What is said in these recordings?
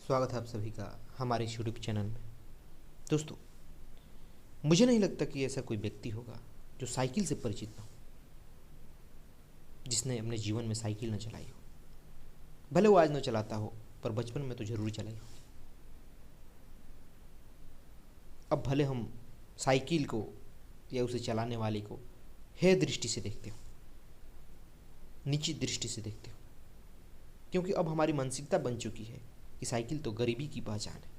स्वागत है आप सभी का हमारे इस यूट्यूब चैनल में। दोस्तों, मुझे नहीं लगता कि ऐसा कोई व्यक्ति होगा जो साइकिल से परिचित ना हो, जिसने अपने जीवन में साइकिल न चलाई हो। भले वो आज न चलाता हो, पर बचपन में तो जरूर चलाई होगी। अब भले हम साइकिल को या उसे चलाने वाले को हे दृष्टि से देखते हो, नीची दृष्टि से देखते हो, क्योंकि अब हमारी मानसिकता बन चुकी है कि साइकिल तो गरीबी की पहचान है।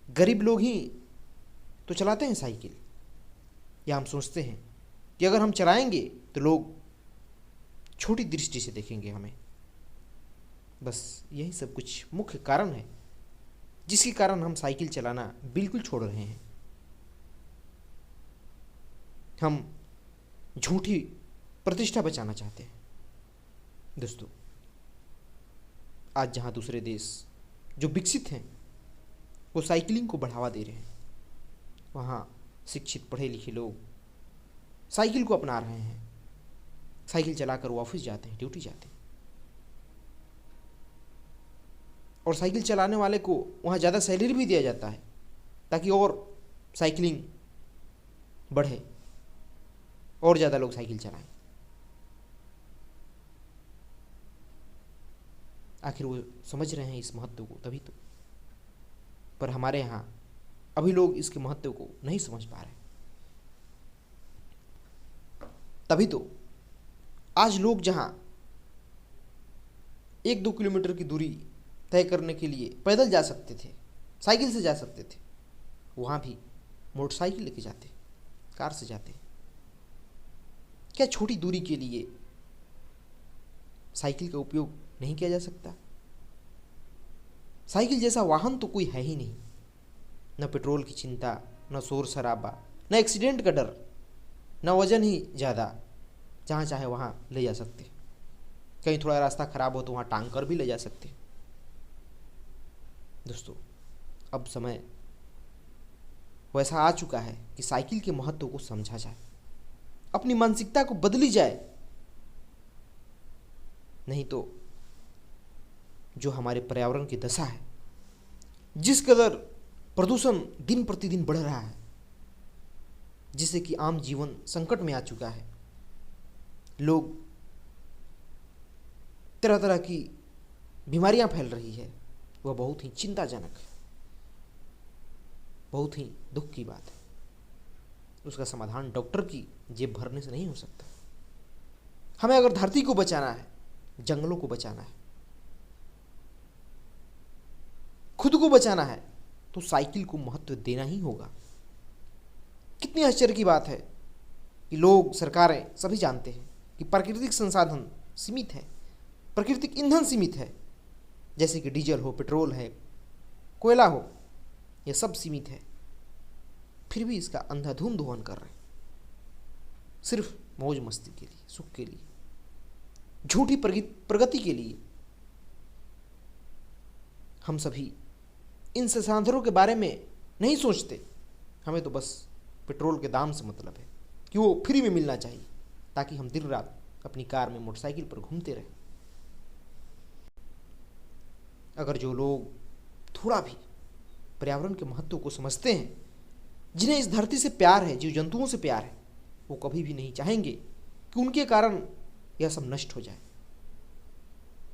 गरीब लोग ही तो चलाते हैं साइकिल, या हम सोचते हैं कि अगर हम चलाएंगे तो लोग छोटी दृष्टि से देखेंगे हमें। बस यही सब कुछ मुख्य कारण है जिसके कारण हम साइकिल चलाना बिल्कुल छोड़ रहे हैं। हम झूठी प्रतिष्ठा बचाना चाहते हैं। दोस्तों, आज जहाँ दूसरे देश जो विकसित हैं वो साइकिलिंग को बढ़ावा दे रहे हैं, वहाँ शिक्षित पढ़े लिखे लोग साइकिल को अपना रहे हैं। साइकिल चलाकर वो ऑफिस जाते हैं, ड्यूटी जाते हैं, और साइकिल चलाने वाले को वहाँ ज़्यादा सैलरी भी दिया जाता है ताकि और साइकिलिंग बढ़े और ज़्यादा लोग साइकिल चलाएं। आखिर वो समझ रहे हैं इस महत्व को, तभी तो। पर हमारे यहाँ अभी लोग इसके महत्व को नहीं समझ पा रहे। तभी तो आज लोग जहाँ 1-2 किलोमीटर की दूरी तय करने के लिए पैदल जा सकते थे, साइकिल से जा सकते थे, वहाँ भी मोटरसाइकिल लेके जाते, कार से जाते। क्या छोटी दूरी के लिए साइकिल का उपयोग नहीं किया जा सकता? साइकिल जैसा वाहन तो कोई है ही नहीं। न पेट्रोल की चिंता, न शोर शराबा, न एक्सीडेंट का डर, न वजन ही ज़्यादा। जहाँ चाहे वहाँ ले जा सकते। कहीं थोड़ा रास्ता खराब हो तो वहाँ टांग कर भी ले जा सकते। दोस्तों, अब समय वैसा आ चुका है कि साइकिल के महत्व को समझा जाए, अपनी मानसिकता को बदली जाए। नहीं तो जो हमारे पर्यावरण की दशा है, जिस कदर प्रदूषण दिन प्रतिदिन बढ़ रहा है, जिससे कि आम जीवन संकट में आ चुका है, लोग तरह तरह की बीमारियां फैल रही है, वह बहुत ही चिंताजनक है, बहुत ही दुख की बात है। उसका समाधान डॉक्टर की जेब भरने से नहीं हो सकता। हमें अगर धरती को बचाना है, जंगलों को बचाना है, खुद को बचाना है, तो साइकिल को महत्व देना ही होगा। कितनी आश्चर्य की बात है कि लोग, सरकारें सभी जानते हैं कि प्राकृतिक संसाधन सीमित है, प्राकृतिक ईंधन सीमित है, जैसे कि डीजल हो, पेट्रोल है, कोयला हो, यह सब सीमित है। फिर भी इसका अंधाधुंध दोहन कर रहे हैं, सिर्फ मौज मस्ती के लिए, सुख के लिए, झूठी प्रगति के लिए। हम सभी इन संसाधनों के बारे में नहीं सोचते। हमें तो बस पेट्रोल के दाम से मतलब है कि वो फ्री में मिलना चाहिए, ताकि हम दिन रात अपनी कार में, मोटरसाइकिल पर घूमते रहें। अगर जो लोग थोड़ा भी पर्यावरण के महत्व को समझते हैं, जिन्हें इस धरती से प्यार है, जीव जंतुओं से प्यार है, वो कभी भी नहीं चाहेंगे कि उनके कारण यह सब नष्ट हो जाए,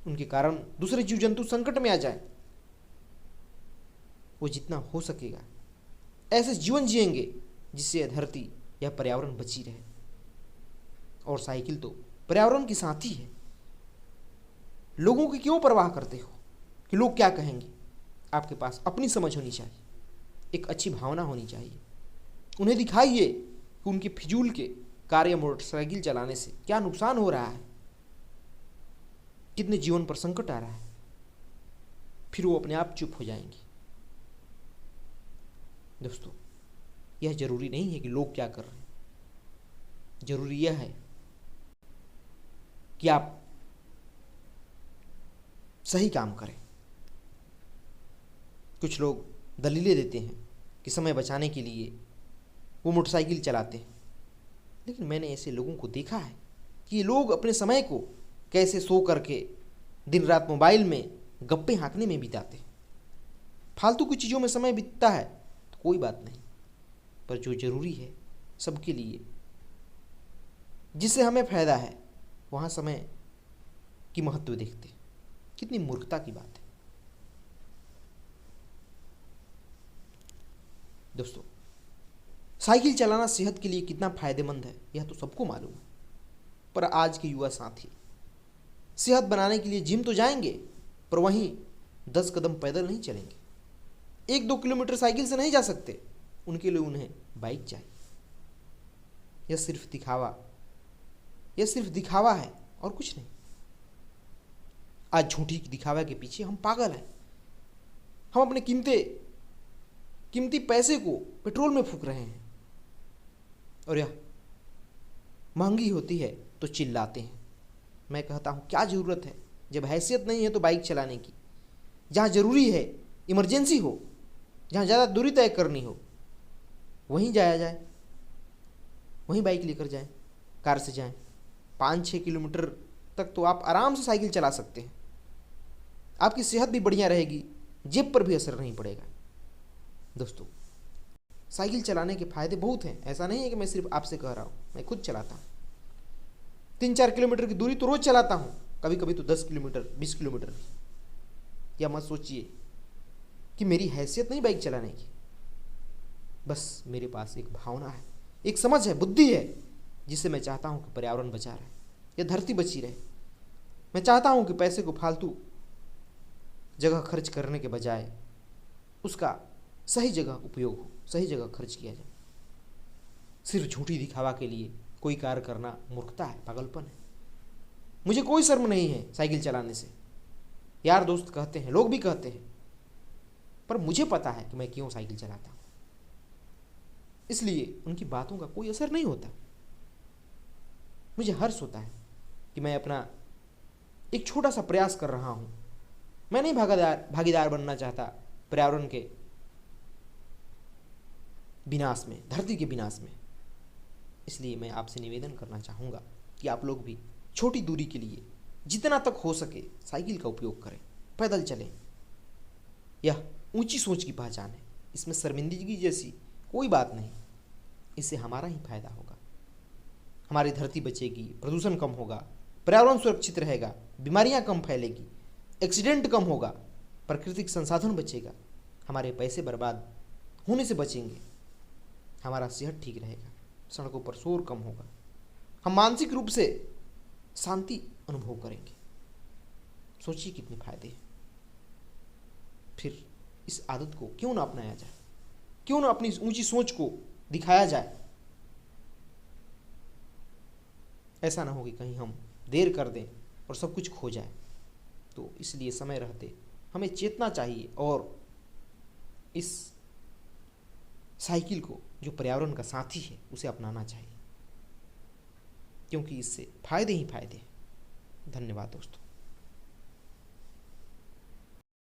उनके कारण दूसरे जीव जंतु संकट में आ जाए। वो जितना हो सकेगा ऐसे जीवन जिएंगे जिससे यह धरती या पर्यावरण बची रहे। और साइकिल तो पर्यावरण की साथी है। लोगों की क्यों परवाह करते हो कि लोग क्या कहेंगे? आपके पास अपनी समझ होनी चाहिए, एक अच्छी भावना होनी चाहिए। उन्हें दिखाइए कि उनके फिजूल के कार या मोटरसाइकिल चलाने से क्या नुकसान हो रहा है, कितने जीवन पर संकट आ रहा है। फिर वो अपने आप चुप हो जाएंगे। दोस्तों, यह जरूरी नहीं है कि लोग क्या कर रहे हैं। जरूरी यह है कि आप सही काम करें। कुछ लोग दलीलें देते हैं कि समय बचाने के लिए वो मोटरसाइकिल चलाते हैं, लेकिन मैंने ऐसे लोगों को देखा है कि ये लोग अपने समय को कैसे सो करके दिन रात मोबाइल में गप्पे हाँकने में बिताते हैं। फालतू की चीज़ों में समय बीतता है तो कोई बात नहीं, पर जो ज़रूरी है सबके लिए, जिससे हमें फ़ायदा है, वहाँ समय की महत्व देखते हैं। कितनी मूर्खता की बात है दोस्तों। साइकिल चलाना सेहत के लिए कितना फायदेमंद है यह तो सबको मालूम है, पर आज के युवा साथी सेहत बनाने के लिए जिम तो जाएंगे, पर वहीं 10 कदम पैदल नहीं चलेंगे, 1-2 किलोमीटर साइकिल से नहीं जा सकते। उनके लिए उन्हें बाइक चाहिए। यह सिर्फ दिखावा है और कुछ नहीं। आज झूठी दिखावा के पीछे हम पागल हैं। हम अपने कीमती पैसे को पेट्रोल में फूंक रहे हैं, और यह महंगी होती है तो चिल्लाते हैं। मैं कहता हूँ क्या ज़रूरत है, जब हैसियत नहीं है तो बाइक चलाने की। जहाँ ज़रूरी है, इमरजेंसी हो, जहाँ ज़्यादा दूरी तय करनी हो, वहीं जाया जाए, वहीं बाइक लेकर जाएं, कार से जाएं। 5-6 किलोमीटर तक तो आप आराम से साइकिल चला सकते हैं। आपकी सेहत भी बढ़िया रहेगी, जेब पर भी असर नहीं पड़ेगा। दोस्तों, साइकिल चलाने के फ़ायदे बहुत हैं। ऐसा नहीं है कि मैं सिर्फ आपसे कह रहा हूँ, मैं खुद चलाता हूँ। 3-4 किलोमीटर की दूरी तो रोज़ चलाता हूँ, कभी कभी तो 10 किलोमीटर 20 किलोमीटर भी। या मत सोचिए कि मेरी हैसियत नहीं बाइक चलाने की, बस मेरे पास एक भावना है, एक समझ है, बुद्धि है, जिससे मैं चाहता हूँ कि पर्यावरण बचा रहे, यह धरती बची रहे। मैं चाहता हूँ कि पैसे को फालतू जगह खर्च करने के बजाय उसका सही जगह उपयोग हो, सही जगह खर्च किया जाए। सिर्फ झूठी दिखावा के लिए कोई कार्य करना मूर्खता है, पागलपन है। मुझे कोई शर्म नहीं है साइकिल चलाने से। यार दोस्त कहते हैं, लोग भी कहते हैं, पर मुझे पता है कि मैं क्यों साइकिल चलाता हूँ, इसलिए उनकी बातों का कोई असर नहीं होता। मुझे हर्ष होता है कि मैं अपना एक छोटा सा प्रयास कर रहा हूँ। मैं नहीं भागीदार बनना चाहता पर्यावरण के विनाश में, धरती के विनाश में। इसलिए मैं आपसे निवेदन करना चाहूँगा कि आप लोग भी छोटी दूरी के लिए जितना तक हो सके साइकिल का उपयोग करें, पैदल चलें। यह ऊंची सोच की पहचान है, इसमें शर्मिंदगी जैसी कोई बात नहीं। इससे हमारा ही फायदा होगा, हमारी धरती बचेगी, प्रदूषण कम होगा, पर्यावरण सुरक्षित रहेगा, बीमारियां कम फैलेगी, एक्सीडेंट कम होगा, प्राकृतिक संसाधन बचेगा, हमारे पैसे बर्बाद होने से बचेंगे, हमारा सेहत ठीक रहेगा, सड़कों पर शोर कम होगा, हम मानसिक रूप से शांति अनुभव करेंगे। सोचिए कितने फायदे हैं। फिर इस आदत को क्यों ना अपनाया जाए, क्यों ना अपनी ऊंची सोच को दिखाया जाए। ऐसा ना हो कि कहीं हम देर कर दें और सब कुछ खो जाए। तो इसलिए समय रहते हमें चेतना चाहिए और इस साइकिल को, जो पर्यावरण का साथी है, उसे अपनाना चाहिए, क्योंकि इससे फायदे ही फायदे हैं। धन्यवाद दोस्तों।